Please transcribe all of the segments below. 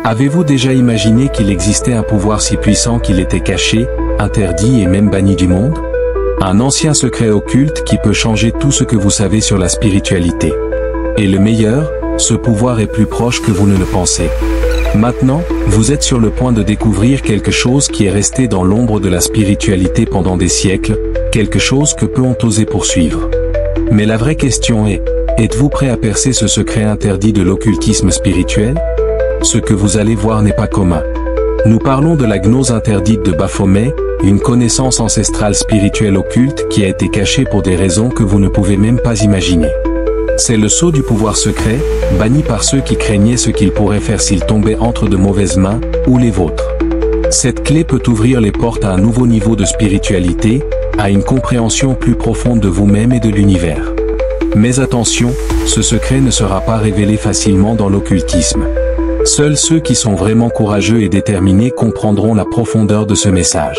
Avez-vous déjà imaginé qu'il existait un pouvoir si puissant qu'il était caché, interdit et même banni du monde? Un ancien secret occulte qui peut changer tout ce que vous savez sur la spiritualité. Et le meilleur, ce pouvoir est plus proche que vous ne le pensez. Maintenant, vous êtes sur le point de découvrir quelque chose qui est resté dans l'ombre de la spiritualité pendant des siècles, quelque chose que peu ont osé poursuivre. Mais la vraie question est, êtes-vous prêt à percer ce secret interdit de l'occultisme spirituel? Ce que vous allez voir n'est pas commun. Nous parlons de la gnose interdite de Baphomet, une connaissance ancestrale spirituelle occulte qui a été cachée pour des raisons que vous ne pouvez même pas imaginer. C'est le sceau du pouvoir secret, banni par ceux qui craignaient ce qu'il pourrait faire s'il tombait entre de mauvaises mains, ou les vôtres. Cette clé peut ouvrir les portes à un nouveau niveau de spiritualité, à une compréhension plus profonde de vous-même et de l'univers. Mais attention, ce secret ne sera pas révélé facilement dans l'occultisme. Seuls ceux qui sont vraiment courageux et déterminés comprendront la profondeur de ce message.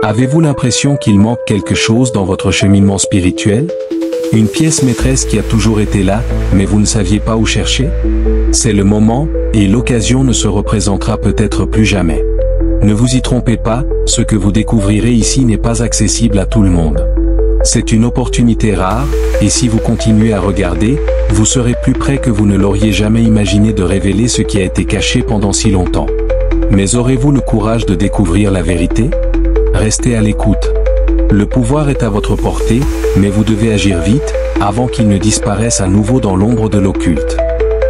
Avez-vous l'impression qu'il manque quelque chose dans votre cheminement spirituel? Une pièce maîtresse qui a toujours été là, mais vous ne saviez pas où chercher? C'est le moment, et l'occasion ne se représentera peut-être plus jamais. Ne vous y trompez pas, ce que vous découvrirez ici n'est pas accessible à tout le monde. C'est une opportunité rare, et si vous continuez à regarder, vous serez plus près que vous ne l'auriez jamais imaginé de révéler ce qui a été caché pendant si longtemps. Mais aurez-vous le courage de découvrir la vérité? Restez à l'écoute. Le pouvoir est à votre portée, mais vous devez agir vite, avant qu'il ne disparaisse à nouveau dans l'ombre de l'occulte.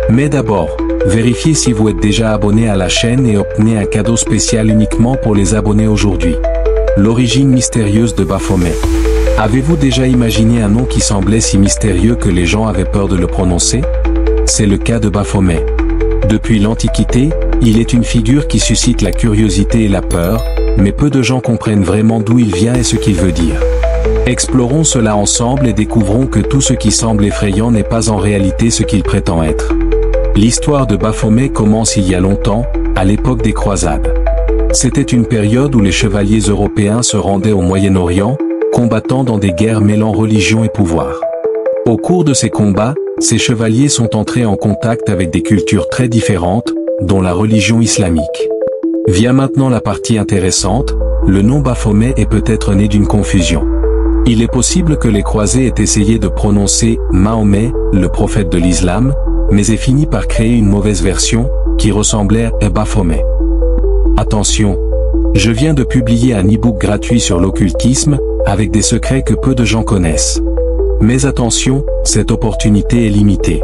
Mais d'abord, vérifiez si vous êtes déjà abonné à la chaîne et obtenez un cadeau spécial uniquement pour les abonnés aujourd'hui. L'origine mystérieuse de Baphomet. Avez-vous déjà imaginé un nom qui semblait si mystérieux que les gens avaient peur de le prononcer? C'est le cas de Baphomet. Depuis l'Antiquité, il est une figure qui suscite la curiosité et la peur, mais peu de gens comprennent vraiment d'où il vient et ce qu'il veut dire. Explorons cela ensemble et découvrons que tout ce qui semble effrayant n'est pas en réalité ce qu'il prétend être. L'histoire de Baphomet commence il y a longtemps, à l'époque des croisades. C'était une période où les chevaliers européens se rendaient au Moyen-Orient, combattant dans des guerres mêlant religion et pouvoir. Au cours de ces combats, ces chevaliers sont entrés en contact avec des cultures très différentes, dont la religion islamique. Vient maintenant la partie intéressante, le nom Baphomet est peut-être né d'une confusion. Il est possible que les croisés aient essayé de prononcer Mahomet, le prophète de l'islam, mais aient fini par créer une mauvaise version, qui ressemblait à Baphomet. Attention! Je viens de publier un e-book gratuit sur l'occultisme, avec des secrets que peu de gens connaissent. Mais attention, cette opportunité est limitée.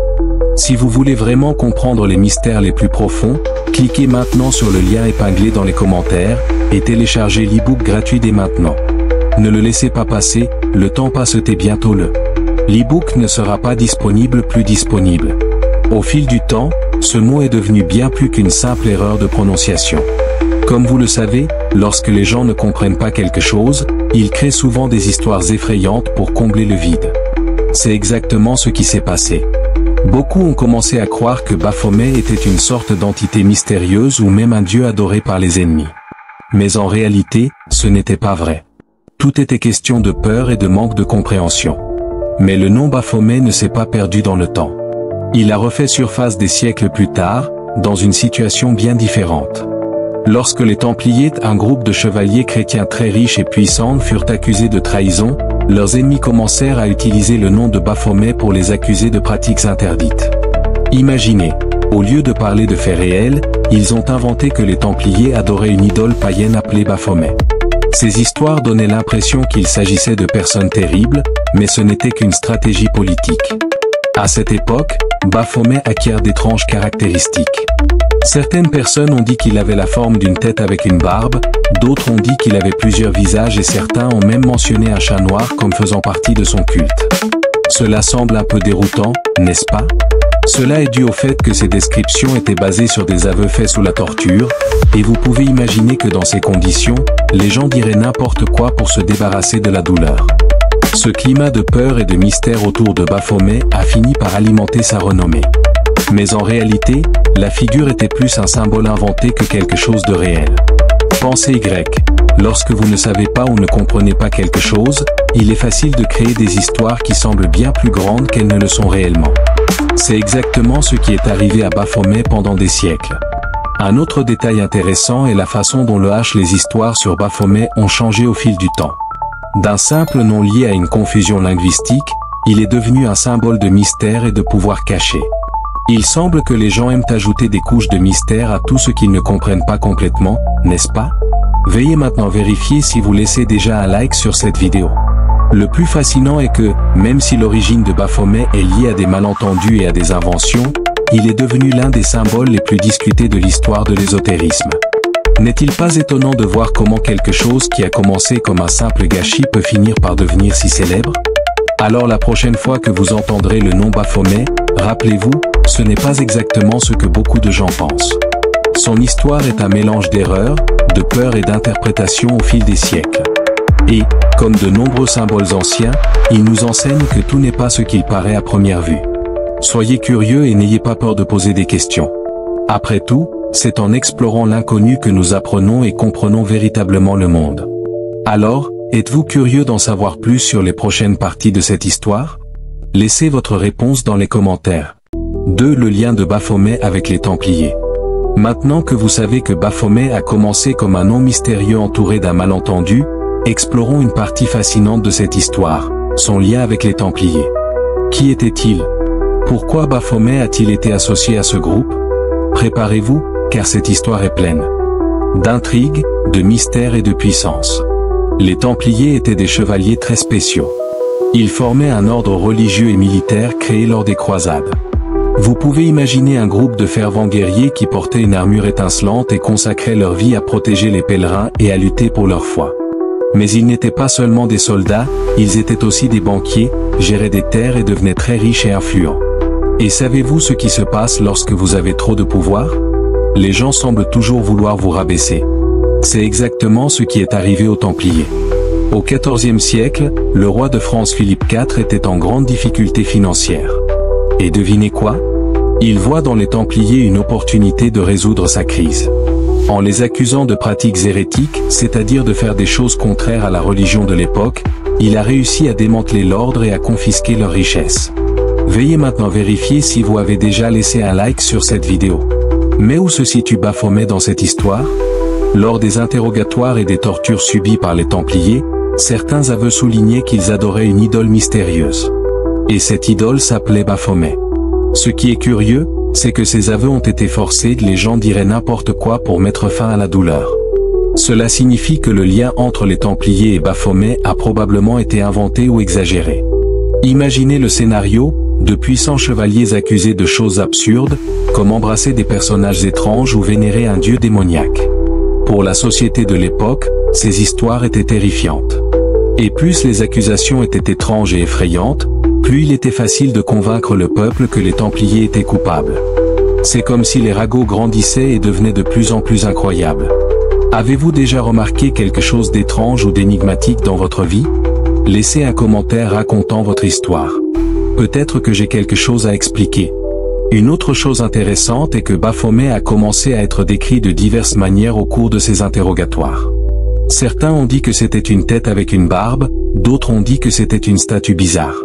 Si vous voulez vraiment comprendre les mystères les plus profonds, cliquez maintenant sur le lien épinglé dans les commentaires, et téléchargez l'e-book gratuit dès maintenant. Ne le laissez pas passer, le temps passe et bientôt l'e-book ne sera pas plus disponible. Au fil du temps, ce mot est devenu bien plus qu'une simple erreur de prononciation. Comme vous le savez, lorsque les gens ne comprennent pas quelque chose, ils créent souvent des histoires effrayantes pour combler le vide. C'est exactement ce qui s'est passé. Beaucoup ont commencé à croire que Baphomet était une sorte d'entité mystérieuse ou même un dieu adoré par les ennemis. Mais en réalité, ce n'était pas vrai. Tout était question de peur et de manque de compréhension. Mais le nom Baphomet ne s'est pas perdu dans le temps. Il a refait surface des siècles plus tard, dans une situation bien différente. Lorsque les Templiers, un groupe de chevaliers chrétiens très riches et puissants, furent accusés de trahison, leurs ennemis commencèrent à utiliser le nom de Baphomet pour les accuser de pratiques interdites. Imaginez, au lieu de parler de faits réels, ils ont inventé que les Templiers adoraient une idole païenne appelée Baphomet. Ces histoires donnaient l'impression qu'il s'agissait de personnes terribles, mais ce n'était qu'une stratégie politique. À cette époque, Baphomet acquiert d'étranges caractéristiques. Certaines personnes ont dit qu'il avait la forme d'une tête avec une barbe, d'autres ont dit qu'il avait plusieurs visages et certains ont même mentionné un chat noir comme faisant partie de son culte. Cela semble un peu déroutant, n'est-ce pas? Cela est dû au fait que ces descriptions étaient basées sur des aveux faits sous la torture, et vous pouvez imaginer que dans ces conditions, les gens diraient n'importe quoi pour se débarrasser de la douleur. Ce climat de peur et de mystère autour de Baphomet a fini par alimenter sa renommée. Mais en réalité, la figure était plus un symbole inventé que quelque chose de réel. Pensez Y. Lorsque vous ne savez pas ou ne comprenez pas quelque chose, il est facile de créer des histoires qui semblent bien plus grandes qu'elles ne le sont réellement. C'est exactement ce qui est arrivé à Baphomet pendant des siècles. Un autre détail intéressant est la façon dont les histoires sur Baphomet ont changé au fil du temps. D'un simple nom lié à une confusion linguistique, il est devenu un symbole de mystère et de pouvoir caché. Il semble que les gens aiment ajouter des couches de mystère à tout ce qu'ils ne comprennent pas complètement, n'est-ce pas? Veuillez maintenant vérifier si vous laissez déjà un like sur cette vidéo. Le plus fascinant est que, même si l'origine de Baphomet est liée à des malentendus et à des inventions, il est devenu l'un des symboles les plus discutés de l'histoire de l'ésotérisme. N'est-il pas étonnant de voir comment quelque chose qui a commencé comme un simple gâchis peut finir par devenir si célèbre? Alors la prochaine fois que vous entendrez le nom Baphomet, rappelez-vous, ce n'est pas exactement ce que beaucoup de gens pensent. Son histoire est un mélange d'erreurs, de peurs et d'interprétations au fil des siècles. Et, comme de nombreux symboles anciens, il nous enseigne que tout n'est pas ce qu'il paraît à première vue. Soyez curieux et n'ayez pas peur de poser des questions. Après tout, c'est en explorant l'inconnu que nous apprenons et comprenons véritablement le monde. Alors, êtes-vous curieux d'en savoir plus sur les prochaines parties de cette histoire? Laissez votre réponse dans les commentaires. 2. Le lien de Baphomet avec les Templiers. Maintenant que vous savez que Baphomet a commencé comme un nom mystérieux entouré d'un malentendu, explorons une partie fascinante de cette histoire, son lien avec les Templiers. Qui était-il? Pourquoi Baphomet a-t-il été associé à ce groupe? Préparez-vous, car cette histoire est pleine d'intrigues, de mystères et de puissance. Les Templiers étaient des chevaliers très spéciaux. Ils formaient un ordre religieux et militaire créé lors des croisades. Vous pouvez imaginer un groupe de fervents guerriers qui portaient une armure étincelante et consacraient leur vie à protéger les pèlerins et à lutter pour leur foi. Mais ils n'étaient pas seulement des soldats, ils étaient aussi des banquiers, géraient des terres et devenaient très riches et influents. Et savez-vous ce qui se passe lorsque vous avez trop de pouvoir? Les gens semblent toujours vouloir vous rabaisser. C'est exactement ce qui est arrivé aux Templiers. Au XIVe siècle, le roi de France Philippe IV était en grande difficulté financière. Et devinez quoi? Il voit dans les Templiers une opportunité de résoudre sa crise. En les accusant de pratiques hérétiques, c'est-à-dire de faire des choses contraires à la religion de l'époque, il a réussi à démanteler l'ordre et à confisquer leurs richesses. Veuillez maintenant vérifier si vous avez déjà laissé un like sur cette vidéo. Mais où se situe Baphomet dans cette histoire? Lors des interrogatoires et des tortures subies par les Templiers, certains aveux soulignaient qu'ils adoraient une idole mystérieuse. Et cette idole s'appelait Baphomet. Ce qui est curieux, c'est que ces aveux ont été forcés, les gens diraient n'importe quoi pour mettre fin à la douleur. Cela signifie que le lien entre les Templiers et Baphomet a probablement été inventé ou exagéré. Imaginez le scénario, de puissants chevaliers accusés de choses absurdes, comme embrasser des personnages étranges ou vénérer un dieu démoniaque. Pour la société de l'époque, ces histoires étaient terrifiantes. Et plus les accusations étaient étranges et effrayantes, plus il était facile de convaincre le peuple que les Templiers étaient coupables. C'est comme si les ragots grandissaient et devenaient de plus en plus incroyables. Avez-vous déjà remarqué quelque chose d'étrange ou d'énigmatique dans votre vie? Laissez un commentaire racontant votre histoire. Peut-être que j'ai quelque chose à expliquer. Une autre chose intéressante est que Baphomet a commencé à être décrit de diverses manières au cours de ses interrogatoires. Certains ont dit que c'était une tête avec une barbe, d'autres ont dit que c'était une statue bizarre.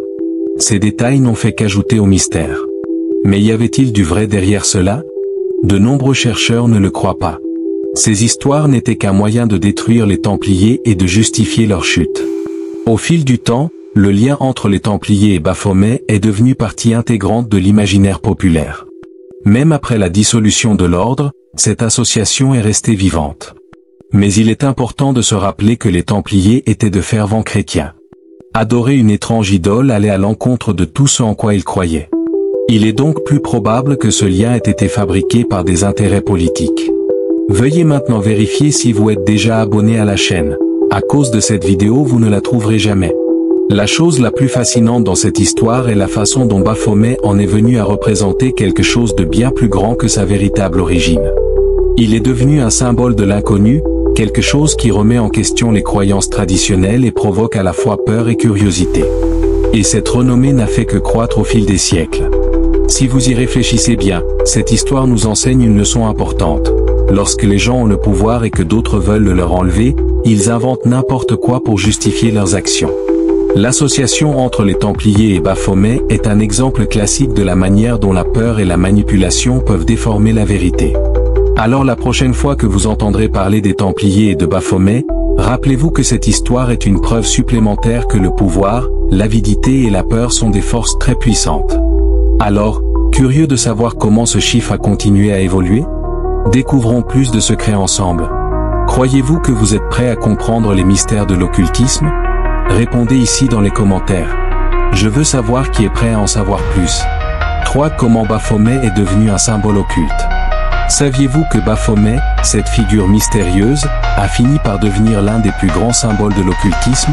Ces détails n'ont fait qu'ajouter au mystère. Mais y avait-il du vrai derrière cela? De nombreux chercheurs ne le croient pas. Ces histoires n'étaient qu'un moyen de détruire les Templiers et de justifier leur chute. Au fil du temps, le lien entre les Templiers et Baphomet est devenu partie intégrante de l'imaginaire populaire. Même après la dissolution de l'ordre, cette association est restée vivante. Mais il est important de se rappeler que les Templiers étaient de fervents chrétiens. Adorer une étrange idole allait à l'encontre de tout ce en quoi ils croyaient. Il est donc plus probable que ce lien ait été fabriqué par des intérêts politiques. Veuillez maintenant vérifier si vous êtes déjà abonné à la chaîne. À cause de cette vidéo, vous ne la trouverez jamais. La chose la plus fascinante dans cette histoire est la façon dont Baphomet en est venu à représenter quelque chose de bien plus grand que sa véritable origine. Il est devenu un symbole de l'inconnu, quelque chose qui remet en question les croyances traditionnelles et provoque à la fois peur et curiosité. Et cette renommée n'a fait que croître au fil des siècles. Si vous y réfléchissez bien, cette histoire nous enseigne une leçon importante. Lorsque les gens ont le pouvoir et que d'autres veulent le leur enlever, ils inventent n'importe quoi pour justifier leurs actions. L'association entre les Templiers et Baphomet est un exemple classique de la manière dont la peur et la manipulation peuvent déformer la vérité. Alors la prochaine fois que vous entendrez parler des Templiers et de Baphomet, rappelez-vous que cette histoire est une preuve supplémentaire que le pouvoir, l'avidité et la peur sont des forces très puissantes. Alors, curieux de savoir comment ce chiffre a continué à évoluer? Découvrons plus de secrets ensemble. Croyez-vous que vous êtes prêt à comprendre les mystères de l'occultisme? Répondez ici dans les commentaires. Je veux savoir qui est prêt à en savoir plus. 3. Comment Baphomet est devenu un symbole occulte? Saviez-vous que Baphomet, cette figure mystérieuse, a fini par devenir l'un des plus grands symboles de l'occultisme?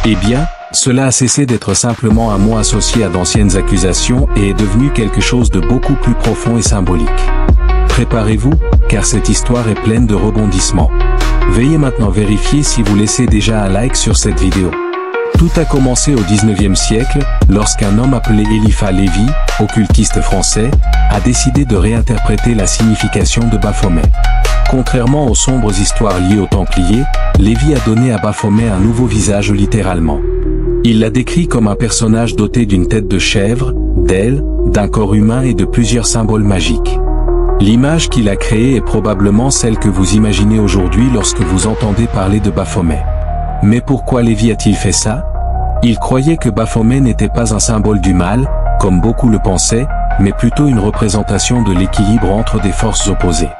Eh bien, cela a cessé d'être simplement un mot associé à d'anciennes accusations et est devenu quelque chose de beaucoup plus profond et symbolique. Préparez-vous, car cette histoire est pleine de rebondissements. Veuillez maintenant vérifier si vous laissez déjà un like sur cette vidéo. Tout a commencé au 19e siècle, lorsqu'un homme appelé Eliphas Lévi, occultiste français, a décidé de réinterpréter la signification de Baphomet. Contrairement aux sombres histoires liées aux Templiers, Lévi a donné à Baphomet un nouveau visage littéralement. Il l'a décrit comme un personnage doté d'une tête de chèvre, d'ailes, d'un corps humain et de plusieurs symboles magiques. L'image qu'il a créée est probablement celle que vous imaginez aujourd'hui lorsque vous entendez parler de Baphomet. Mais pourquoi Lévi a-t-il fait ça? Il croyait que Baphomet n'était pas un symbole du mal, comme beaucoup le pensaient, mais plutôt une représentation de l'équilibre entre des forces opposées.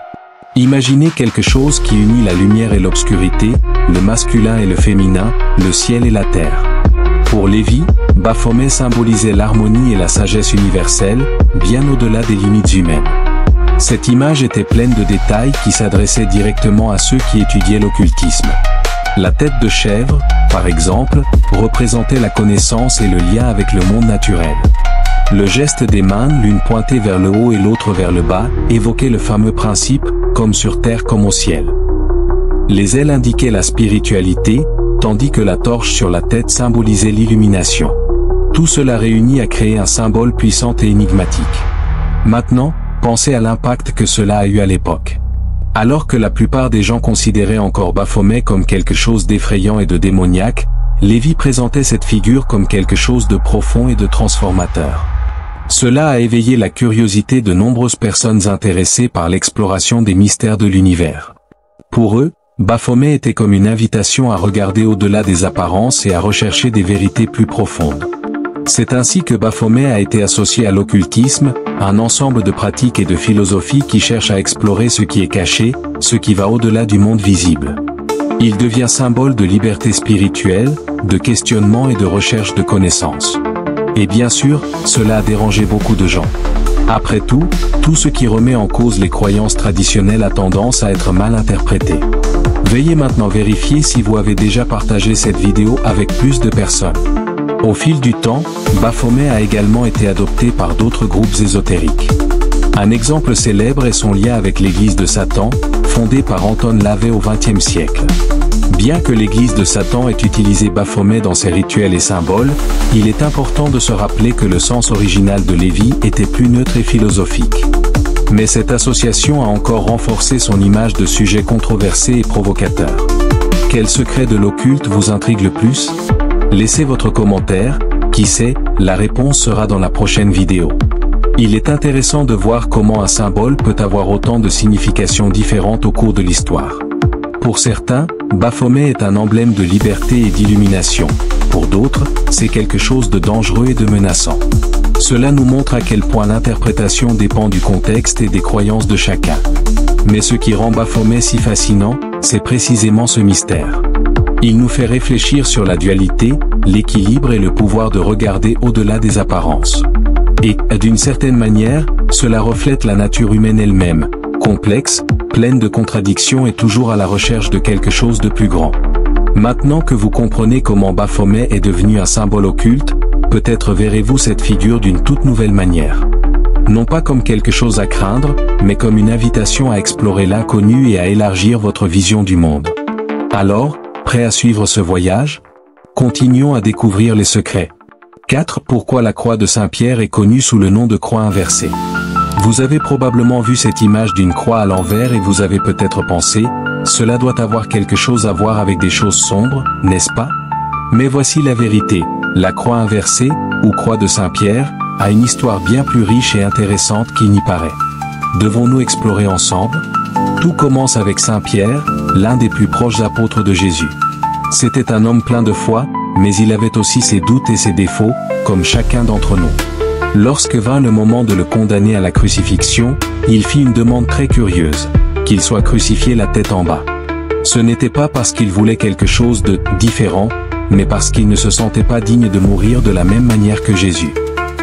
Imaginez quelque chose qui unit la lumière et l'obscurité, le masculin et le féminin, le ciel et la terre. Pour Lévi, Baphomet symbolisait l'harmonie et la sagesse universelle, bien au-delà des limites humaines. Cette image était pleine de détails qui s'adressaient directement à ceux qui étudiaient l'occultisme. La tête de chèvre, par exemple, représentait la connaissance et le lien avec le monde naturel. Le geste des mains, l'une pointée vers le haut et l'autre vers le bas, évoquait le fameux principe « comme sur terre comme au ciel ». Les ailes indiquaient la spiritualité, tandis que la torche sur la tête symbolisait l'illumination. Tout cela réuni a créé un symbole puissant et énigmatique. Maintenant, pensez à l'impact que cela a eu à l'époque. Alors que la plupart des gens considéraient encore Baphomet comme quelque chose d'effrayant et de démoniaque, Lévi présentait cette figure comme quelque chose de profond et de transformateur. Cela a éveillé la curiosité de nombreuses personnes intéressées par l'exploration des mystères de l'univers. Pour eux, Baphomet était comme une invitation à regarder au-delà des apparences et à rechercher des vérités plus profondes. C'est ainsi que Baphomet a été associé à l'occultisme, un ensemble de pratiques et de philosophies qui cherchent à explorer ce qui est caché, ce qui va au-delà du monde visible. Il devient symbole de liberté spirituelle, de questionnement et de recherche de connaissances. Et bien sûr, cela a dérangé beaucoup de gens. Après tout ce qui remet en cause les croyances traditionnelles a tendance à être mal interprété. Veuillez maintenant vérifier si vous avez déjà partagé cette vidéo avec plus de personnes. Au fil du temps, Baphomet a également été adopté par d'autres groupes ésotériques. Un exemple célèbre est son lien avec l'église de Satan, fondée par Anton LaVey au XXe siècle. Bien que l'église de Satan ait utilisé Baphomet dans ses rituels et symboles, il est important de se rappeler que le sens original de Lévi était plus neutre et philosophique. Mais cette association a encore renforcé son image de sujet controversé et provocateur. Quel secret de l'occulte vous intrigue le plus? Laissez votre commentaire, qui sait, la réponse sera dans la prochaine vidéo. Il est intéressant de voir comment un symbole peut avoir autant de significations différentes au cours de l'histoire. Pour certains, Baphomet est un emblème de liberté et d'illumination. Pour d'autres, c'est quelque chose de dangereux et de menaçant. Cela nous montre à quel point l'interprétation dépend du contexte et des croyances de chacun. Mais ce qui rend Baphomet si fascinant, c'est précisément ce mystère. Il nous fait réfléchir sur la dualité, l'équilibre et le pouvoir de regarder au-delà des apparences. Et, d'une certaine manière, cela reflète la nature humaine elle-même, complexe, pleine de contradictions et toujours à la recherche de quelque chose de plus grand. Maintenant que vous comprenez comment Baphomet est devenu un symbole occulte, peut-être verrez-vous cette figure d'une toute nouvelle manière. Non pas comme quelque chose à craindre, mais comme une invitation à explorer l'inconnu et à élargir votre vision du monde. Alors, prêt à suivre ce voyage? Continuons à découvrir les secrets. 4. Pourquoi la croix de Saint-Pierre est connue sous le nom de croix inversée? Vous avez probablement vu cette image d'une croix à l'envers et vous avez peut-être pensé, cela doit avoir quelque chose à voir avec des choses sombres, n'est-ce pas? Mais voici la vérité, la croix inversée, ou croix de Saint-Pierre, a une histoire bien plus riche et intéressante qu'il n'y paraît. Devons-nous explorer ensemble? Tout commence avec Saint Pierre, l'un des plus proches apôtres de Jésus. C'était un homme plein de foi, mais il avait aussi ses doutes et ses défauts, comme chacun d'entre nous. Lorsque vint le moment de le condamner à la crucifixion, il fit une demande très curieuse, qu'il soit crucifié la tête en bas. Ce n'était pas parce qu'il voulait quelque chose de différent, mais parce qu'il ne se sentait pas digne de mourir de la même manière que Jésus.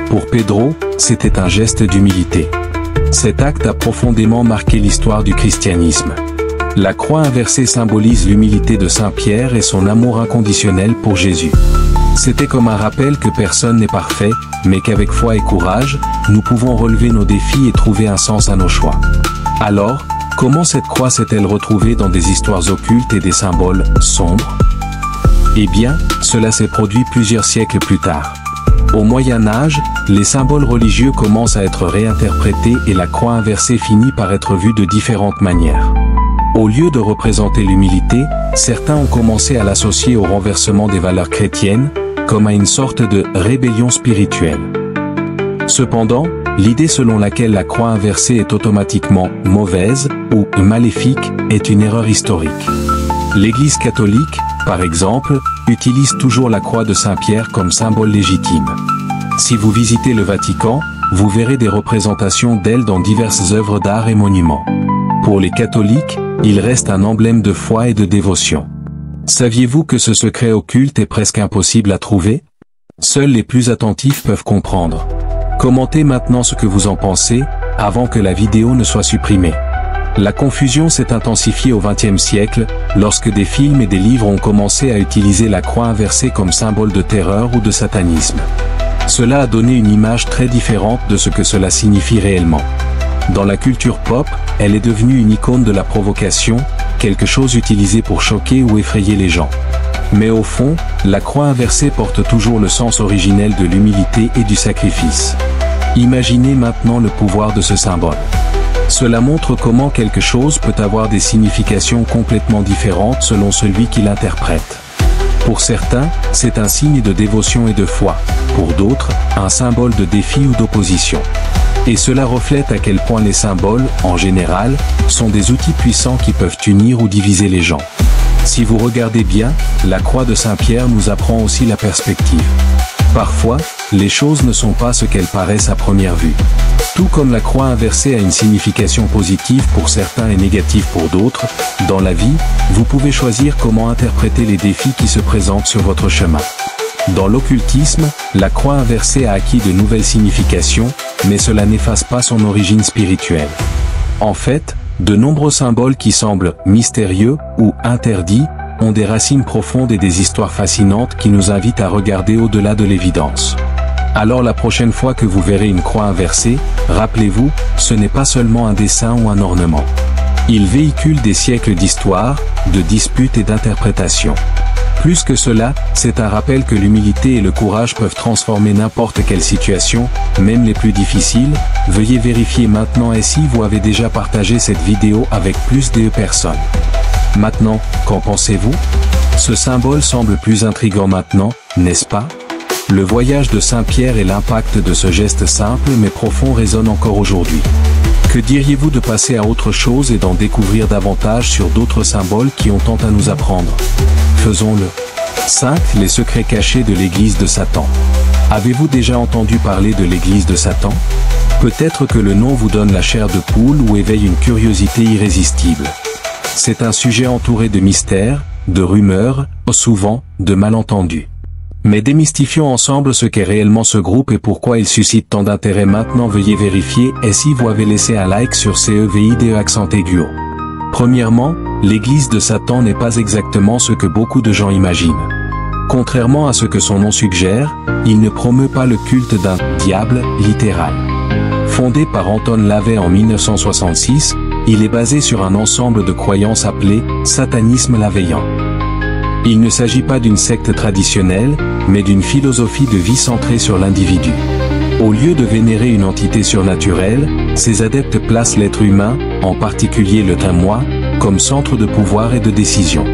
Pour Pedro, c'était un geste d'humilité. Cet acte a profondément marqué l'histoire du christianisme. La croix inversée symbolise l'humilité de Saint Pierre et son amour inconditionnel pour Jésus. C'était comme un rappel que personne n'est parfait, mais qu'avec foi et courage, nous pouvons relever nos défis et trouver un sens à nos choix. Alors, comment cette croix s'est-elle retrouvée dans des histoires occultes et des symboles sombres? Eh bien, cela s'est produit plusieurs siècles plus tard. Au Moyen Âge, les symboles religieux commencent à être réinterprétés et la croix inversée finit par être vue de différentes manières. Au lieu de représenter l'humilité, certains ont commencé à l'associer au renversement des valeurs chrétiennes, comme à une sorte de rébellion spirituelle. Cependant, l'idée selon laquelle la croix inversée est automatiquement mauvaise ou maléfique est une erreur historique. L'Église catholique, par exemple, utilise toujours la croix de Saint-Pierre comme symbole légitime. Si vous visitez le Vatican, vous verrez des représentations d'elle dans diverses œuvres d'art et monuments. Pour les catholiques, il reste un emblème de foi et de dévotion. Saviez-vous que ce secret occulte est presque impossible à trouver? Seuls les plus attentifs peuvent comprendre. Commentez maintenant ce que vous en pensez, avant que la vidéo ne soit supprimée. La confusion s'est intensifiée au XXe siècle, lorsque des films et des livres ont commencé à utiliser la croix inversée comme symbole de terreur ou de satanisme. Cela a donné une image très différente de ce que cela signifie réellement. Dans la culture pop, elle est devenue une icône de la provocation, quelque chose utilisé pour choquer ou effrayer les gens. Mais au fond, la croix inversée porte toujours le sens originel de l'humilité et du sacrifice. Imaginez maintenant le pouvoir de ce symbole. Cela montre comment quelque chose peut avoir des significations complètement différentes selon celui qui l'interprète. Pour certains, c'est un signe de dévotion et de foi. Pour d'autres, un symbole de défi ou d'opposition. Et cela reflète à quel point les symboles, en général, sont des outils puissants qui peuvent unir ou diviser les gens. Si vous regardez bien, la croix de Saint-Pierre nous apprend aussi la perspective. Parfois, les choses ne sont pas ce qu'elles paraissent à première vue. Tout comme la croix inversée a une signification positive pour certains et négative pour d'autres, dans la vie, vous pouvez choisir comment interpréter les défis qui se présentent sur votre chemin. Dans l'occultisme, la croix inversée a acquis de nouvelles significations, mais cela n'efface pas son origine spirituelle. En fait, de nombreux symboles qui semblent mystérieux ou interdits ont des racines profondes et des histoires fascinantes qui nous invitent à regarder au-delà de l'évidence. Alors la prochaine fois que vous verrez une croix inversée, rappelez-vous, ce n'est pas seulement un dessin ou un ornement. Il véhicule des siècles d'histoire, de disputes et d'interprétations. Plus que cela, c'est un rappel que l'humilité et le courage peuvent transformer n'importe quelle situation, même les plus difficiles. Veuillez vérifier maintenant et si vous avez déjà partagé cette vidéo avec plus de personnes. Maintenant, qu'en pensez-vous? Ce symbole semble plus intriguant maintenant, n'est-ce pas? Le voyage de Saint-Pierre et l'impact de ce geste simple mais profond résonnent encore aujourd'hui. Que diriez-vous de passer à autre chose et d'en découvrir davantage sur d'autres symboles qui ont tant à nous apprendre? Faisons-le. 5. Les secrets cachés de l'Église de Satan. Avez-vous déjà entendu parler de l'Église de Satan? Peut-être que le nom vous donne la chair de poule ou éveille une curiosité irrésistible. C'est un sujet entouré de mystères, de rumeurs, souvent, de malentendus. Mais démystifions ensemble ce qu'est réellement ce groupe et pourquoi il suscite tant d'intérêt. Maintenant veuillez vérifier et si vous avez laissé un like sur CEVIDE accent aigu. Premièrement, l'Église de Satan n'est pas exactement ce que beaucoup de gens imaginent. Contrairement à ce que son nom suggère, il ne promeut pas le culte d'un « diable » littéral. Fondé par Anton LaVey en 1966, il est basé sur un ensemble de croyances appelé « satanisme lavéien ». Il ne s'agit pas d'une secte traditionnelle, mais d'une philosophie de vie centrée sur l'individu. Au lieu de vénérer une entité surnaturelle, ces adeptes placent l'être humain, en particulier le moi, comme centre de pouvoir et de décision.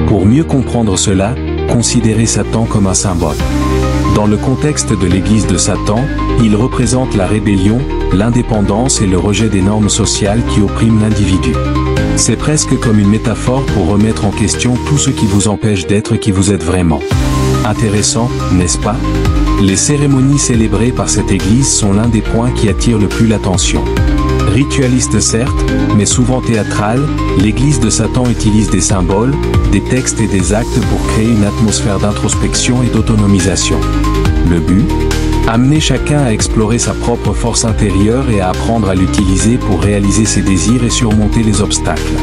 Pour mieux comprendre cela, considérez Satan comme un symbole. Dans le contexte de l'Église de Satan, il représente la rébellion, l'indépendance et le rejet des normes sociales qui oppriment l'individu. C'est presque comme une métaphore pour remettre en question tout ce qui vous empêche d'être qui vous êtes vraiment. Intéressant, n'est-ce pas? Les cérémonies célébrées par cette église sont l'un des points qui attirent le plus l'attention. Ritualiste certes, mais souvent théâtrale, l'église de Satan utilise des symboles, des textes et des actes pour créer une atmosphère d'introspection et d'autonomisation. Le but? Amener chacun à explorer sa propre force intérieure et à apprendre à l'utiliser pour réaliser ses désirs et surmonter les obstacles.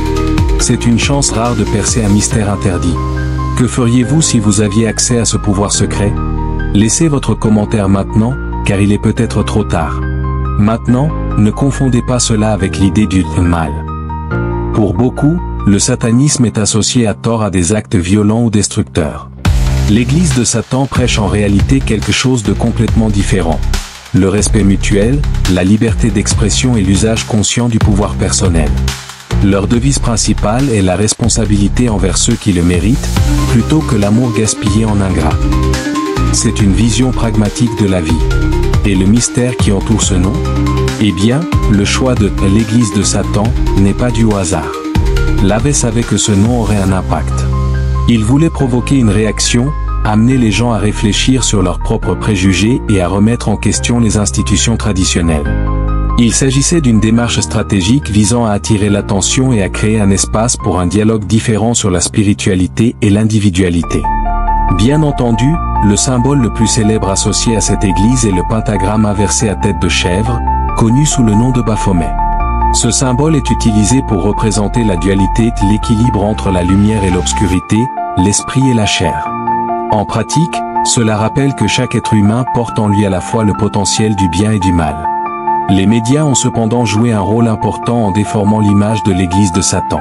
C'est une chance rare de percer un mystère interdit. Que feriez-vous si vous aviez accès à ce pouvoir secret? Laissez votre commentaire maintenant, car il est peut-être trop tard. Maintenant, ne confondez pas cela avec l'idée du mal. Pour beaucoup, le satanisme est associé à tort à des actes violents ou destructeurs. L'église de Satan prêche en réalité quelque chose de complètement différent. Le respect mutuel, la liberté d'expression et l'usage conscient du pouvoir personnel. Leur devise principale est la responsabilité envers ceux qui le méritent, plutôt que l'amour gaspillé en ingrat. C'est une vision pragmatique de la vie. Et le mystère qui entoure ce nom? Eh bien, le choix de l'église de Satan n'est pas dû au hasard. L'abbé savait que ce nom aurait un impact. Il voulait provoquer une réaction, amener les gens à réfléchir sur leurs propres préjugés et à remettre en question les institutions traditionnelles. Il s'agissait d'une démarche stratégique visant à attirer l'attention et à créer un espace pour un dialogue différent sur la spiritualité et l'individualité. Bien entendu, le symbole le plus célèbre associé à cette église est le pentagramme inversé à tête de chèvre, connu sous le nom de Baphomet. Ce symbole est utilisé pour représenter la dualité, l'équilibre entre la lumière et l'obscurité, l'esprit et la chair. En pratique, cela rappelle que chaque être humain porte en lui à la fois le potentiel du bien et du mal. Les médias ont cependant joué un rôle important en déformant l'image de l'église de Satan.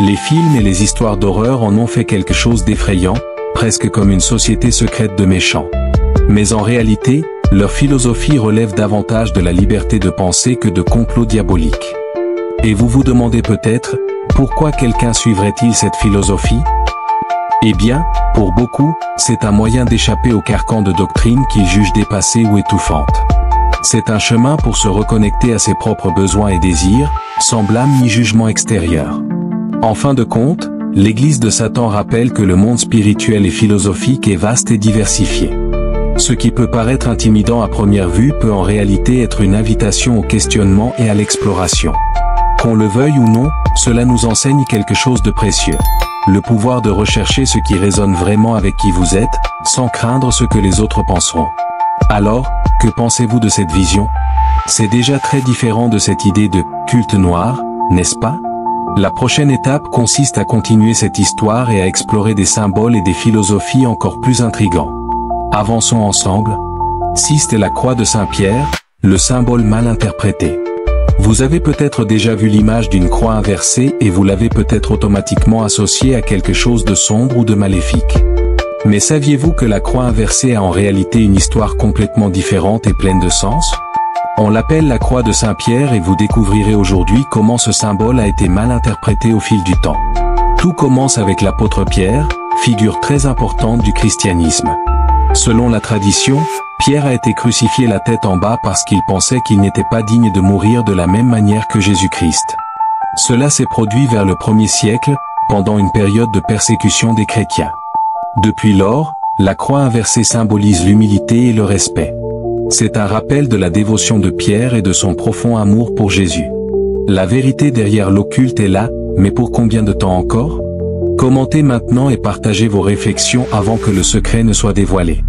Les films et les histoires d'horreur en ont fait quelque chose d'effrayant, presque comme une société secrète de méchants. Mais en réalité, leur philosophie relève davantage de la liberté de penser que de complots diaboliques. Et vous vous demandez peut-être, pourquoi quelqu'un suivrait-il cette philosophie? Eh bien, pour beaucoup, c'est un moyen d'échapper au carcan de doctrines qu'ils jugent dépassées ou étouffantes. C'est un chemin pour se reconnecter à ses propres besoins et désirs, sans blâme ni jugement extérieur. En fin de compte, l'église de Satan rappelle que le monde spirituel et philosophique est vaste et diversifié. Ce qui peut paraître intimidant à première vue peut en réalité être une invitation au questionnement et à l'exploration. Qu'on le veuille ou non, cela nous enseigne quelque chose de précieux. Le pouvoir de rechercher ce qui résonne vraiment avec qui vous êtes, sans craindre ce que les autres penseront. Alors, que pensez-vous de cette vision? C'est déjà très différent de cette idée de culte noir, n'est-ce pas? La prochaine étape consiste à continuer cette histoire et à explorer des symboles et des philosophies encore plus intrigants. Avançons ensemble. 6. La croix de Saint-Pierre, le symbole mal interprété. Vous avez peut-être déjà vu l'image d'une croix inversée et vous l'avez peut-être automatiquement associée à quelque chose de sombre ou de maléfique. Mais saviez-vous que la croix inversée a en réalité une histoire complètement différente et pleine de sens? On l'appelle la croix de Saint-Pierre et vous découvrirez aujourd'hui comment ce symbole a été mal interprété au fil du temps. Tout commence avec l'apôtre Pierre, figure très importante du christianisme. Selon la tradition, Pierre a été crucifié la tête en bas parce qu'il pensait qu'il n'était pas digne de mourir de la même manière que Jésus-Christ. Cela s'est produit vers le 1er siècle, pendant une période de persécution des chrétiens. Depuis lors, la croix inversée symbolise l'humilité et le respect. C'est un rappel de la dévotion de Pierre et de son profond amour pour Jésus. La vérité derrière l'occulte est là, mais pour combien de temps encore? Commentez maintenant et partagez vos réflexions avant que le secret ne soit dévoilé.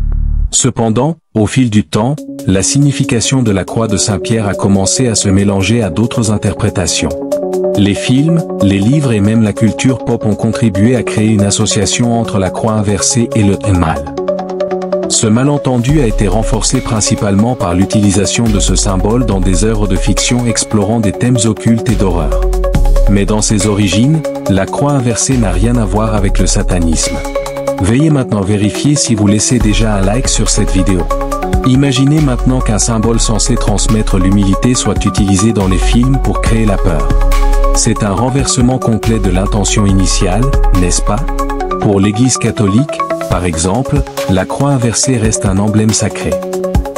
Cependant, au fil du temps, la signification de la croix de Saint-Pierre a commencé à se mélanger à d'autres interprétations. Les films, les livres et même la culture pop ont contribué à créer une association entre la croix inversée et le mal. Ce malentendu a été renforcé principalement par l'utilisation de ce symbole dans des œuvres de fiction explorant des thèmes occultes et d'horreur. Mais dans ses origines, la croix inversée n'a rien à voir avec le satanisme. Veuillez maintenant vérifier si vous laissez déjà un like sur cette vidéo. Imaginez maintenant qu'un symbole censé transmettre l'humilité soit utilisé dans les films pour créer la peur. C'est un renversement complet de l'intention initiale, n'est-ce pas? Pour l'Église catholique, par exemple, la croix inversée reste un emblème sacré.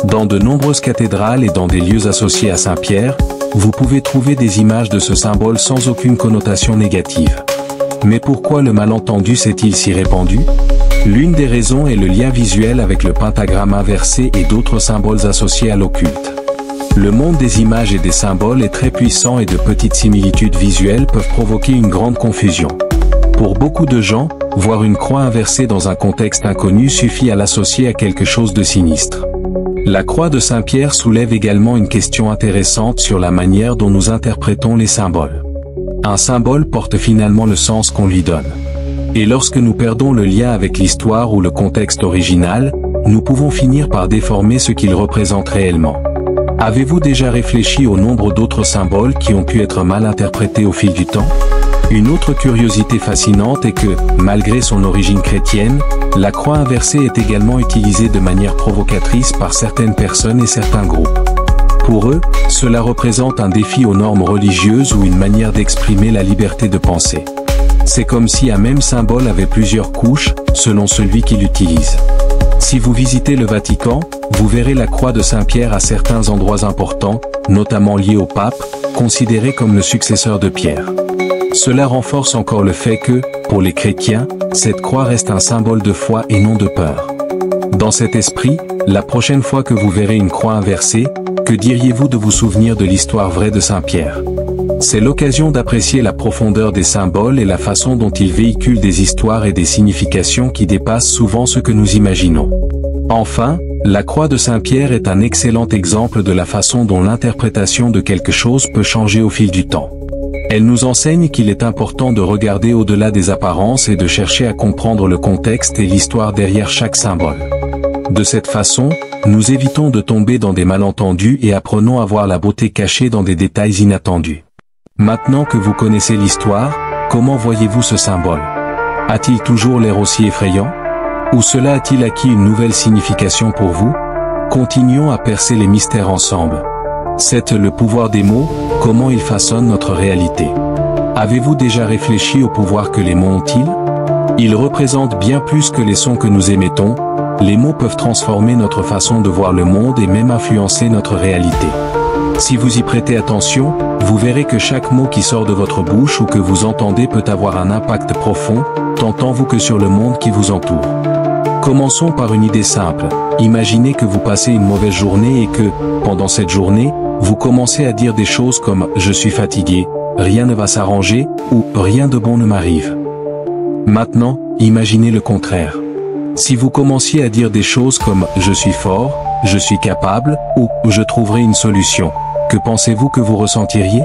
Dans de nombreuses cathédrales et dans des lieux associés à Saint-Pierre, vous pouvez trouver des images de ce symbole sans aucune connotation négative. Mais pourquoi le malentendu s'est-il si répandu? L'une des raisons est le lien visuel avec le pentagramme inversé et d'autres symboles associés à l'occulte. Le monde des images et des symboles est très puissant et de petites similitudes visuelles peuvent provoquer une grande confusion. Pour beaucoup de gens, voir une croix inversée dans un contexte inconnu suffit à l'associer à quelque chose de sinistre. La croix de Saint-Pierre soulève également une question intéressante sur la manière dont nous interprétons les symboles. Un symbole porte finalement le sens qu'on lui donne. Et lorsque nous perdons le lien avec l'histoire ou le contexte original, nous pouvons finir par déformer ce qu'il représente réellement. Avez-vous déjà réfléchi au nombre d'autres symboles qui ont pu être mal interprétés au fil du temps? Une autre curiosité fascinante est que, malgré son origine chrétienne, la croix inversée est également utilisée de manière provocatrice par certaines personnes et certains groupes. Pour eux, cela représente un défi aux normes religieuses ou une manière d'exprimer la liberté de penser. C'est comme si un même symbole avait plusieurs couches, selon celui qui l'utilise. Si vous visitez le Vatican, vous verrez la croix de Saint-Pierre à certains endroits importants, notamment liés au pape, considéré comme le successeur de Pierre. Cela renforce encore le fait que, pour les chrétiens, cette croix reste un symbole de foi et non de peur. Dans cet esprit, la prochaine fois que vous verrez une croix inversée, que diriez-vous de vous souvenir de l'histoire vraie de Saint-Pierre? C'est l'occasion d'apprécier la profondeur des symboles et la façon dont ils véhiculent des histoires et des significations qui dépassent souvent ce que nous imaginons. Enfin, la croix de Saint-Pierre est un excellent exemple de la façon dont l'interprétation de quelque chose peut changer au fil du temps. Elle nous enseigne qu'il est important de regarder au-delà des apparences et de chercher à comprendre le contexte et l'histoire derrière chaque symbole. De cette façon, nous évitons de tomber dans des malentendus et apprenons à voir la beauté cachée dans des détails inattendus. Maintenant que vous connaissez l'histoire, comment voyez-vous ce symbole? A-t-il toujours l'air aussi effrayant? Ou cela a-t-il acquis une nouvelle signification pour vous? Continuons à percer les mystères ensemble. C'est le pouvoir des mots, comment ils façonnent notre réalité. Avez-vous déjà réfléchi au pouvoir que les mots ont-ils? Ils représentent bien plus que les sons que nous émettons. Les mots peuvent transformer notre façon de voir le monde et même influencer notre réalité. Si vous y prêtez attention, vous verrez que chaque mot qui sort de votre bouche ou que vous entendez peut avoir un impact profond, tant en vous que sur le monde qui vous entoure. Commençons par une idée simple. Imaginez que vous passez une mauvaise journée et que, pendant cette journée, vous commencez à dire des choses comme « je suis fatigué »,« rien ne va s'arranger » ou « rien de bon ne m'arrive ». Maintenant, imaginez le contraire. Si vous commenciez à dire des choses comme « je suis fort »,« je suis capable » ou « je trouverai une solution », que pensez-vous que vous ressentiriez?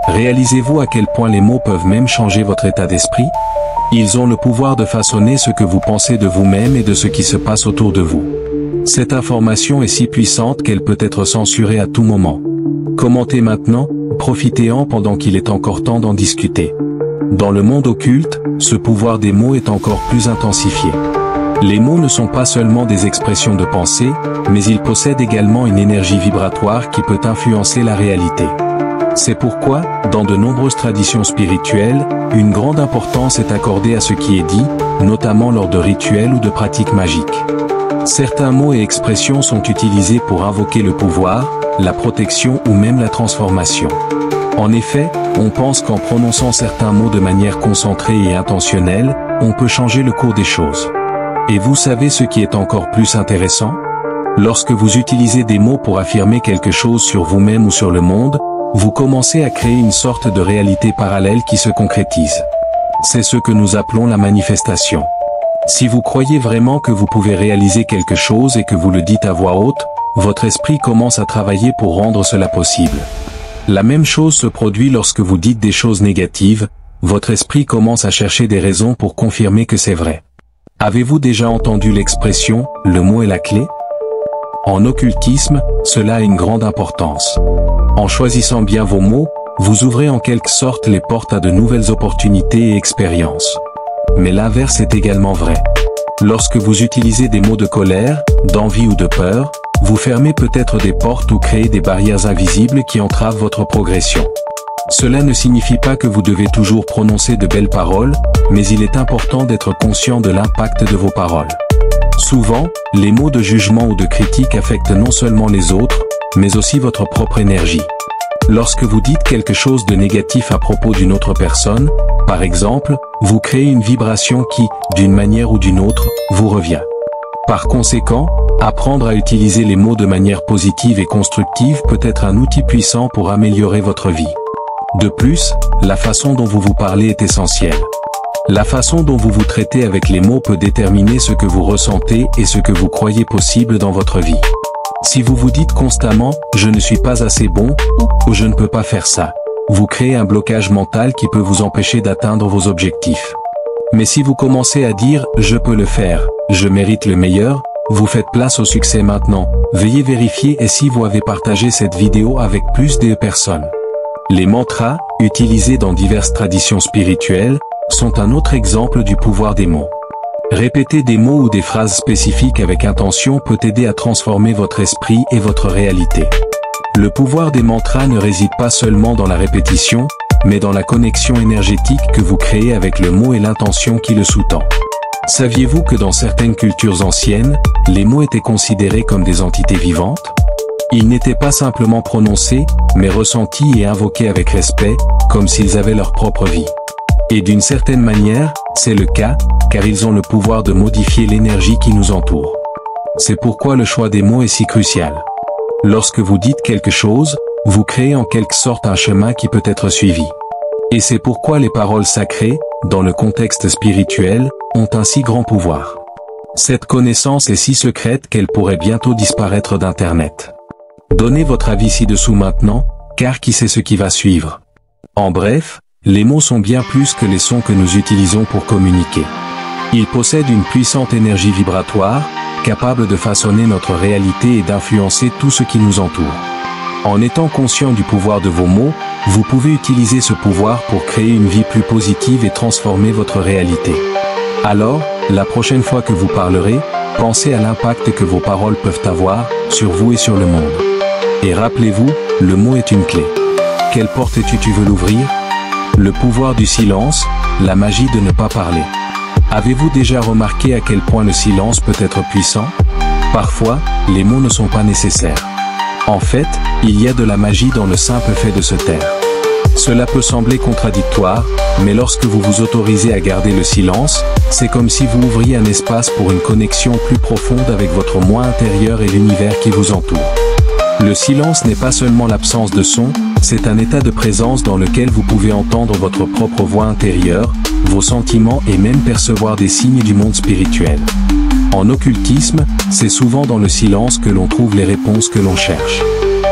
Réalisez-vous à quel point les mots peuvent même changer votre état d'esprit? Ils ont le pouvoir de façonner ce que vous pensez de vous-même et de ce qui se passe autour de vous. Cette information est si puissante qu'elle peut être censurée à tout moment. Commentez maintenant, profitez-en pendant qu'il est encore temps d'en discuter. Dans le monde occulte, ce pouvoir des mots est encore plus intensifié. Les mots ne sont pas seulement des expressions de pensée, mais ils possèdent également une énergie vibratoire qui peut influencer la réalité. C'est pourquoi, dans de nombreuses traditions spirituelles, une grande importance est accordée à ce qui est dit, notamment lors de rituels ou de pratiques magiques. Certains mots et expressions sont utilisés pour invoquer le pouvoir, la protection ou même la transformation. En effet, on pense qu'en prononçant certains mots de manière concentrée et intentionnelle, on peut changer le cours des choses. Et vous savez ce qui est encore plus intéressant? Lorsque vous utilisez des mots pour affirmer quelque chose sur vous-même ou sur le monde, vous commencez à créer une sorte de réalité parallèle qui se concrétise. C'est ce que nous appelons la manifestation. Si vous croyez vraiment que vous pouvez réaliser quelque chose et que vous le dites à voix haute, votre esprit commence à travailler pour rendre cela possible. La même chose se produit lorsque vous dites des choses négatives, votre esprit commence à chercher des raisons pour confirmer que c'est vrai. Avez-vous déjà entendu l'expression « le mot est la clé » ? En occultisme, cela a une grande importance. En choisissant bien vos mots, vous ouvrez en quelque sorte les portes à de nouvelles opportunités et expériences. Mais l'inverse est également vrai. Lorsque vous utilisez des mots de colère, d'envie ou de peur, vous fermez peut-être des portes ou créez des barrières invisibles qui entravent votre progression. Cela ne signifie pas que vous devez toujours prononcer de belles paroles, mais il est important d'être conscient de l'impact de vos paroles. Souvent, les mots de jugement ou de critique affectent non seulement les autres, mais aussi votre propre énergie. Lorsque vous dites quelque chose de négatif à propos d'une autre personne, par exemple, vous créez une vibration qui, d'une manière ou d'une autre, vous revient. Par conséquent, apprendre à utiliser les mots de manière positive et constructive peut être un outil puissant pour améliorer votre vie. De plus, la façon dont vous vous parlez est essentielle. La façon dont vous vous traitez avec les mots peut déterminer ce que vous ressentez et ce que vous croyez possible dans votre vie. Si vous vous dites constamment « je ne suis pas assez bon » ou « je ne peux pas faire ça », vous créez un blocage mental qui peut vous empêcher d'atteindre vos objectifs. Mais si vous commencez à dire « je peux le faire »,« je mérite le meilleur », vous faites place au succès maintenant. Veuillez vérifier et si vous avez partagé cette vidéo avec plus de personnes. Les mantras, utilisés dans diverses traditions spirituelles, sont un autre exemple du pouvoir des mots. Répéter des mots ou des phrases spécifiques avec intention peut aider à transformer votre esprit et votre réalité. Le pouvoir des mantras ne réside pas seulement dans la répétition, mais dans la connexion énergétique que vous créez avec le mot et l'intention qui le sous-tend. Saviez-vous que dans certaines cultures anciennes, les mots étaient considérés comme des entités vivantes? Ils n'étaient pas simplement prononcés, mais ressentis et invoqués avec respect, comme s'ils avaient leur propre vie. Et d'une certaine manière, c'est le cas, car ils ont le pouvoir de modifier l'énergie qui nous entoure. C'est pourquoi le choix des mots est si crucial. Lorsque vous dites quelque chose, vous créez en quelque sorte un chemin qui peut être suivi. Et c'est pourquoi les paroles sacrées, dans le contexte spirituel, ont un si grand pouvoir. Cette connaissance est si secrète qu'elle pourrait bientôt disparaître d'Internet. Donnez votre avis ci-dessous maintenant, car qui sait ce qui va suivre. En bref, les mots sont bien plus que les sons que nous utilisons pour communiquer. Ils possèdent une puissante énergie vibratoire, capable de façonner notre réalité et d'influencer tout ce qui nous entoure. En étant conscient du pouvoir de vos mots, vous pouvez utiliser ce pouvoir pour créer une vie plus positive et transformer votre réalité. Alors, la prochaine fois que vous parlerez, pensez à l'impact que vos paroles peuvent avoir sur vous et sur le monde. Et rappelez-vous, le mot est une clé. Quelle porte tu veux l'ouvrir? Le pouvoir du silence, la magie de ne pas parler. Avez-vous déjà remarqué à quel point le silence peut être puissant? Parfois, les mots ne sont pas nécessaires. En fait, il y a de la magie dans le simple fait de se taire. Cela peut sembler contradictoire, mais lorsque vous vous autorisez à garder le silence, c'est comme si vous ouvriez un espace pour une connexion plus profonde avec votre moi intérieur et l'univers qui vous entoure. Le silence n'est pas seulement l'absence de son, c'est un état de présence dans lequel vous pouvez entendre votre propre voix intérieure, vos sentiments et même percevoir des signes du monde spirituel. En occultisme, c'est souvent dans le silence que l'on trouve les réponses que l'on cherche.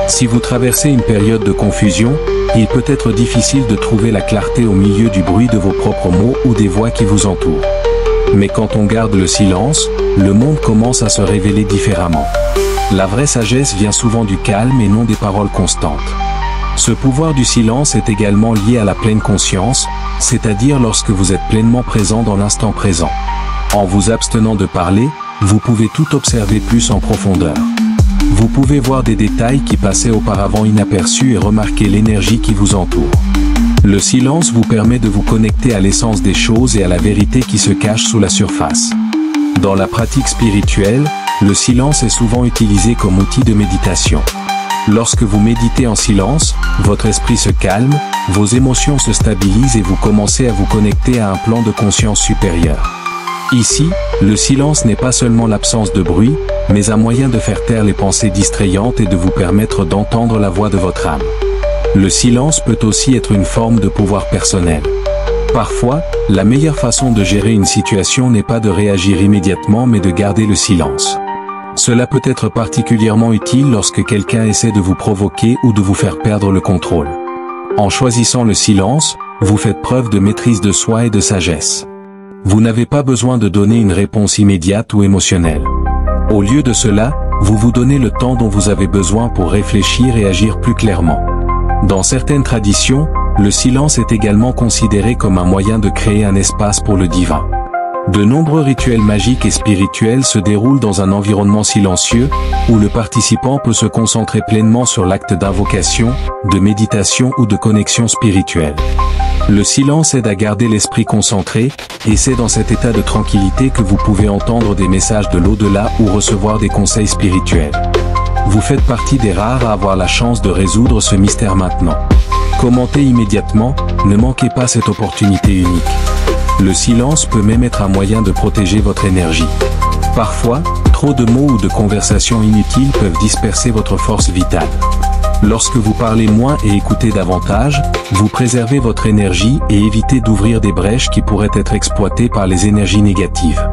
Si vous traversez une période de confusion, il peut être difficile de trouver la clarté au milieu du bruit de vos propres mots ou des voix qui vous entourent. Mais quand on garde le silence, le monde commence à se révéler différemment. La vraie sagesse vient souvent du calme et non des paroles constantes. Ce pouvoir du silence est également lié à la pleine conscience, c'est-à-dire lorsque vous êtes pleinement présent dans l'instant présent. En vous abstenant de parler, vous pouvez tout observer plus en profondeur. Vous pouvez voir des détails qui passaient auparavant inaperçus et remarquer l'énergie qui vous entoure. Le silence vous permet de vous connecter à l'essence des choses et à la vérité qui se cache sous la surface. Dans la pratique spirituelle, le silence est souvent utilisé comme outil de méditation. Lorsque vous méditez en silence, votre esprit se calme, vos émotions se stabilisent et vous commencez à vous connecter à un plan de conscience supérieur. Ici, le silence n'est pas seulement l'absence de bruit, mais un moyen de faire taire les pensées distrayantes et de vous permettre d'entendre la voix de votre âme. Le silence peut aussi être une forme de pouvoir personnel. Parfois, la meilleure façon de gérer une situation n'est pas de réagir immédiatement mais de garder le silence. Cela peut être particulièrement utile lorsque quelqu'un essaie de vous provoquer ou de vous faire perdre le contrôle. En choisissant le silence, vous faites preuve de maîtrise de soi et de sagesse. Vous n'avez pas besoin de donner une réponse immédiate ou émotionnelle. Au lieu de cela, vous vous donnez le temps dont vous avez besoin pour réfléchir et agir plus clairement. Dans certaines traditions, le silence est également considéré comme un moyen de créer un espace pour le divin. De nombreux rituels magiques et spirituels se déroulent dans un environnement silencieux, où le participant peut se concentrer pleinement sur l'acte d'invocation, de méditation ou de connexion spirituelle. Le silence aide à garder l'esprit concentré, et c'est dans cet état de tranquillité que vous pouvez entendre des messages de l'au-delà ou recevoir des conseils spirituels. vous faites partie des rares à avoir la chance de résoudre ce mystère maintenant. Commentez immédiatement, ne manquez pas cette opportunité unique. Le silence peut même être un moyen de protéger votre énergie. Parfois, trop de mots ou de conversations inutiles peuvent disperser votre force vitale. Lorsque vous parlez moins et écoutez davantage, vous préservez votre énergie et évitez d'ouvrir des brèches qui pourraient être exploitées par les énergies négatives.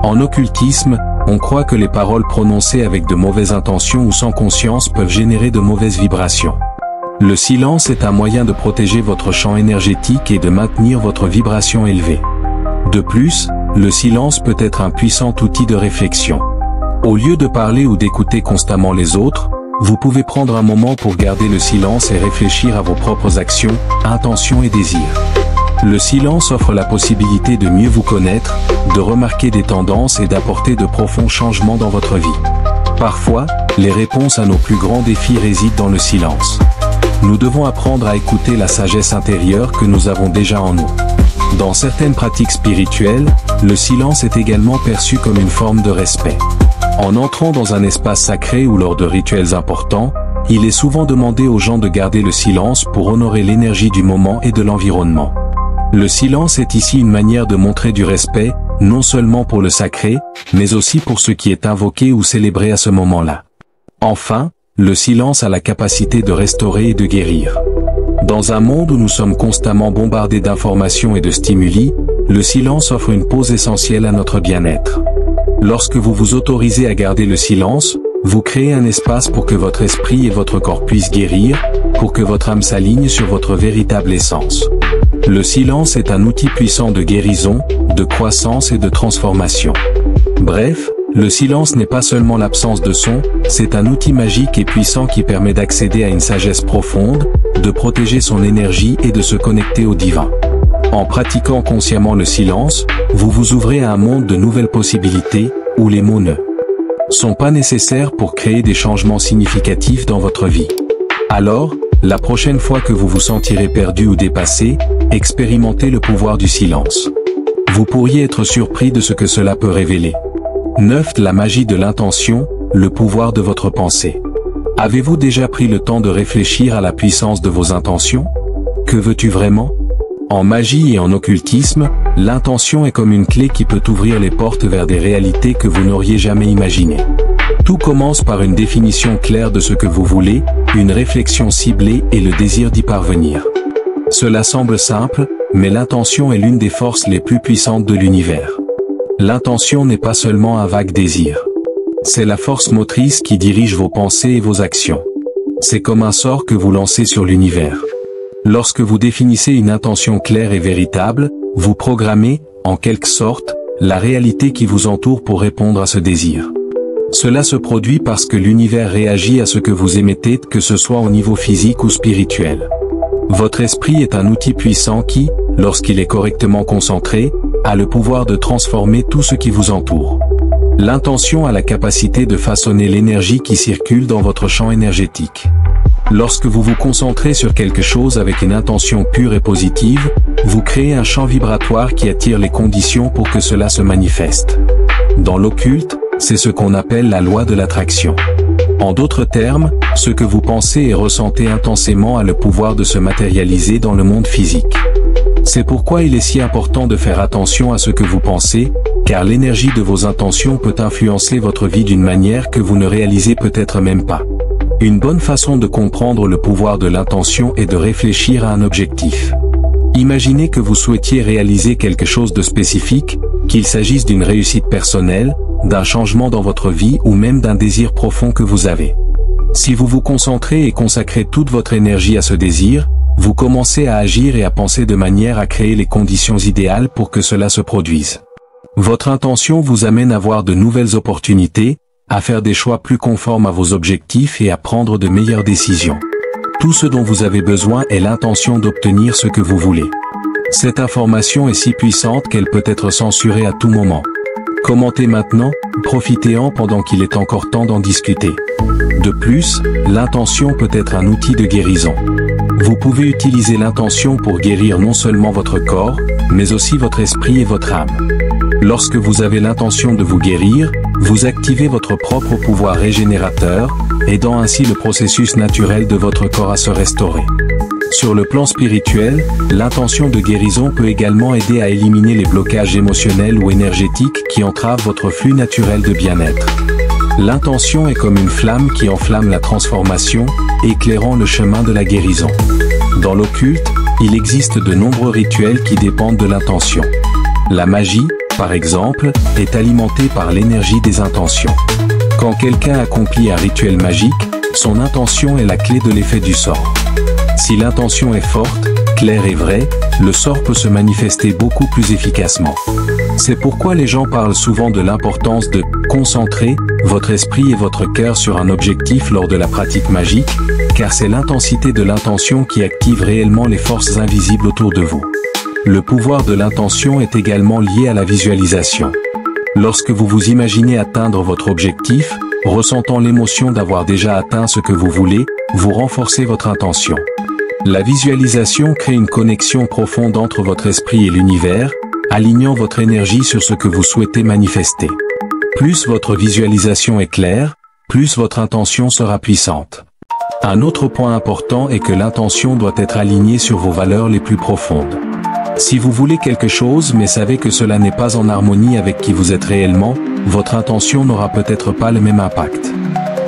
En occultisme, on croit que les paroles prononcées avec de mauvaises intentions ou sans conscience peuvent générer de mauvaises vibrations. Le silence est un moyen de protéger votre champ énergétique et de maintenir votre vibration élevée. De plus, le silence peut être un puissant outil de réflexion. Au lieu de parler ou d'écouter constamment les autres, vous pouvez prendre un moment pour garder le silence et réfléchir à vos propres actions, intentions et désirs. Le silence offre la possibilité de mieux vous connaître, de remarquer des tendances et d'apporter de profonds changements dans votre vie. Parfois, les réponses à nos plus grands défis résident dans le silence. Nous devons apprendre à écouter la sagesse intérieure que nous avons déjà en nous. Dans certaines pratiques spirituelles, le silence est également perçu comme une forme de respect. En entrant dans un espace sacré ou lors de rituels importants, il est souvent demandé aux gens de garder le silence pour honorer l'énergie du moment et de l'environnement. Le silence est ici une manière de montrer du respect, non seulement pour le sacré, mais aussi pour ce qui est invoqué ou célébré à ce moment-là. Enfin, le silence a la capacité de restaurer et de guérir. Dans un monde où nous sommes constamment bombardés d'informations et de stimuli, le silence offre une pause essentielle à notre bien-être. Lorsque vous vous autorisez à garder le silence, vous créez un espace pour que votre esprit et votre corps puissent guérir, pour que votre âme s'aligne sur votre véritable essence. Le silence est un outil puissant de guérison, de croissance et de transformation. Bref, le silence n'est pas seulement l'absence de son, c'est un outil magique et puissant qui permet d'accéder à une sagesse profonde, de protéger son énergie et de se connecter au divin. En pratiquant consciemment le silence, vous vous ouvrez à un monde de nouvelles possibilités, où les mots ne sont pas nécessaires pour créer des changements significatifs dans votre vie. Alors, la prochaine fois que vous vous sentirez perdu ou dépassé, expérimentez le pouvoir du silence. Vous pourriez être surpris de ce que cela peut révéler. 9. La magie de l'intention, le pouvoir de votre pensée. Avez-vous déjà pris le temps de réfléchir à la puissance de vos intentions? Que veux-tu vraiment? En magie et en occultisme, l'intention est comme une clé qui peut ouvrir les portes vers des réalités que vous n'auriez jamais imaginées. Tout commence par une définition claire de ce que vous voulez, une réflexion ciblée et le désir d'y parvenir. Cela semble simple, mais l'intention est l'une des forces les plus puissantes de l'univers. L'intention n'est pas seulement un vague désir. C'est la force motrice qui dirige vos pensées et vos actions. C'est comme un sort que vous lancez sur l'univers. Lorsque vous définissez une intention claire et véritable, vous programmez, en quelque sorte, la réalité qui vous entoure pour répondre à ce désir. Cela se produit parce que l'univers réagit à ce que vous émettez, que ce soit au niveau physique ou spirituel. Votre esprit est un outil puissant qui, lorsqu'il est correctement concentré, a le pouvoir de transformer tout ce qui vous entoure. L'intention a la capacité de façonner l'énergie qui circule dans votre champ énergétique. Lorsque vous vous concentrez sur quelque chose avec une intention pure et positive, vous créez un champ vibratoire qui attire les conditions pour que cela se manifeste. Dans l'occulte, c'est ce qu'on appelle la loi de l'attraction. En d'autres termes, ce que vous pensez et ressentez intensément a le pouvoir de se matérialiser dans le monde physique. C'est pourquoi il est si important de faire attention à ce que vous pensez, car l'énergie de vos intentions peut influencer votre vie d'une manière que vous ne réalisez peut-être même pas. Une bonne façon de comprendre le pouvoir de l'intention est de réfléchir à un objectif. Imaginez que vous souhaitiez réaliser quelque chose de spécifique, qu'il s'agisse d'une réussite personnelle, d'un changement dans votre vie ou même d'un désir profond que vous avez. Si vous vous concentrez et consacrez toute votre énergie à ce désir, vous commencez à agir et à penser de manière à créer les conditions idéales pour que cela se produise. Votre intention vous amène à voir de nouvelles opportunités, à faire des choix plus conformes à vos objectifs et à prendre de meilleures décisions. Tout ce dont vous avez besoin est l'intention d'obtenir ce que vous voulez. Cette information est si puissante qu'elle peut être censurée à tout moment. Commentez maintenant, profitez-en pendant qu'il est encore temps d'en discuter. De plus, l'intention peut être un outil de guérison. Vous pouvez utiliser l'intention pour guérir non seulement votre corps, mais aussi votre esprit et votre âme. Lorsque vous avez l'intention de vous guérir, vous activez votre propre pouvoir régénérateur, aidant ainsi le processus naturel de votre corps à se restaurer. Sur le plan spirituel, l'intention de guérison peut également aider à éliminer les blocages émotionnels ou énergétiques qui entravent votre flux naturel de bien-être. L'intention est comme une flamme qui enflamme la transformation, éclairant le chemin de la guérison. Dans l'occulte, il existe de nombreux rituels qui dépendent de l'intention. La magie, par exemple, est alimentée par l'énergie des intentions. Quand quelqu'un accomplit un rituel magique, son intention est la clé de l'effet du sort. Si l'intention est forte, claire et vraie, le sort peut se manifester beaucoup plus efficacement. C'est pourquoi les gens parlent souvent de l'importance de concentrer votre esprit et votre cœur sur un objectif lors de la pratique magique, car c'est l'intensité de l'intention qui active réellement les forces invisibles autour de vous. Le pouvoir de l'intention est également lié à la visualisation. Lorsque vous vous imaginez atteindre votre objectif, ressentant l'émotion d'avoir déjà atteint ce que vous voulez, vous renforcez votre intention. La visualisation crée une connexion profonde entre votre esprit et l'univers, alignant votre énergie sur ce que vous souhaitez manifester. Plus votre visualisation est claire, plus votre intention sera puissante. Un autre point important est que l'intention doit être alignée sur vos valeurs les plus profondes. Si vous voulez quelque chose mais savez que cela n'est pas en harmonie avec qui vous êtes réellement, votre intention n'aura peut-être pas le même impact.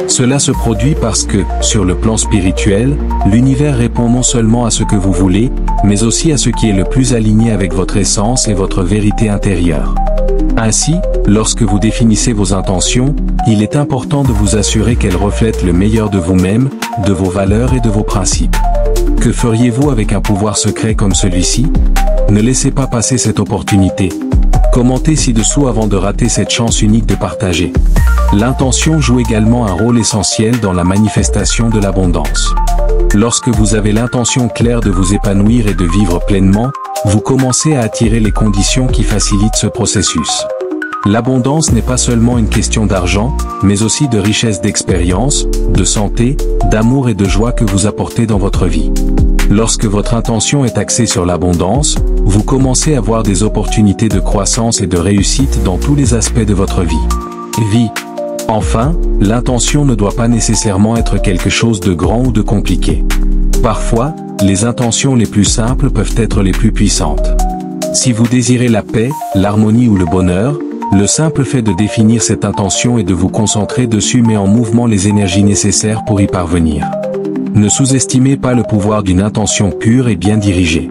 Cela se produit parce que, sur le plan spirituel, l'univers répond non seulement à ce que vous voulez, mais aussi à ce qui est le plus aligné avec votre essence et votre vérité intérieure. Ainsi, lorsque vous définissez vos intentions, il est important de vous assurer qu'elles reflètent le meilleur de vous-même, de vos valeurs et de vos principes. Que feriez-vous avec un pouvoir secret comme celui-ci? Ne laissez pas passer cette opportunité. Commentez ci-dessous avant de rater cette chance unique de partager. L'intention joue également un rôle essentiel dans la manifestation de l'abondance. Lorsque vous avez l'intention claire de vous épanouir et de vivre pleinement, vous commencez à attirer les conditions qui facilitent ce processus. L'abondance n'est pas seulement une question d'argent, mais aussi de richesse d'expérience, de santé, d'amour et de joie que vous apportez dans votre vie. Lorsque votre intention est axée sur l'abondance, vous commencez à voir des opportunités de croissance et de réussite dans tous les aspects de votre vie. Enfin, l'intention ne doit pas nécessairement être quelque chose de grand ou de compliqué. Parfois, les intentions les plus simples peuvent être les plus puissantes. Si vous désirez la paix, l'harmonie ou le bonheur, le simple fait de définir cette intention et de vous concentrer dessus met en mouvement les énergies nécessaires pour y parvenir. Ne sous-estimez pas le pouvoir d'une intention pure et bien dirigée.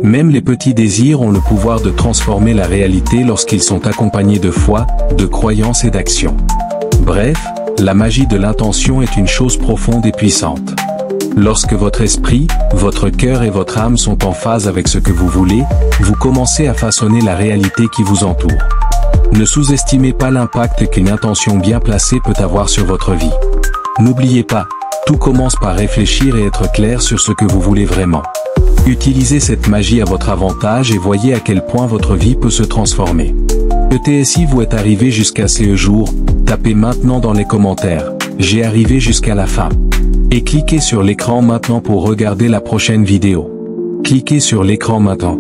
Même les petits désirs ont le pouvoir de transformer la réalité lorsqu'ils sont accompagnés de foi, de croyance et d'action. Bref, la magie de l'intention est une chose profonde et puissante. Lorsque votre esprit, votre cœur et votre âme sont en phase avec ce que vous voulez, vous commencez à façonner la réalité qui vous entoure. Ne sous-estimez pas l'impact qu'une intention bien placée peut avoir sur votre vie. N'oubliez pas, tout commence par réfléchir et être clair sur ce que vous voulez vraiment. Utilisez cette magie à votre avantage et voyez à quel point votre vie peut se transformer. ETSI vous êtes arrivé jusqu'à ce jour, tapez maintenant dans les commentaires, j'ai arrivé jusqu'à la fin. Et cliquez sur l'écran maintenant pour regarder la prochaine vidéo. Cliquez sur l'écran maintenant.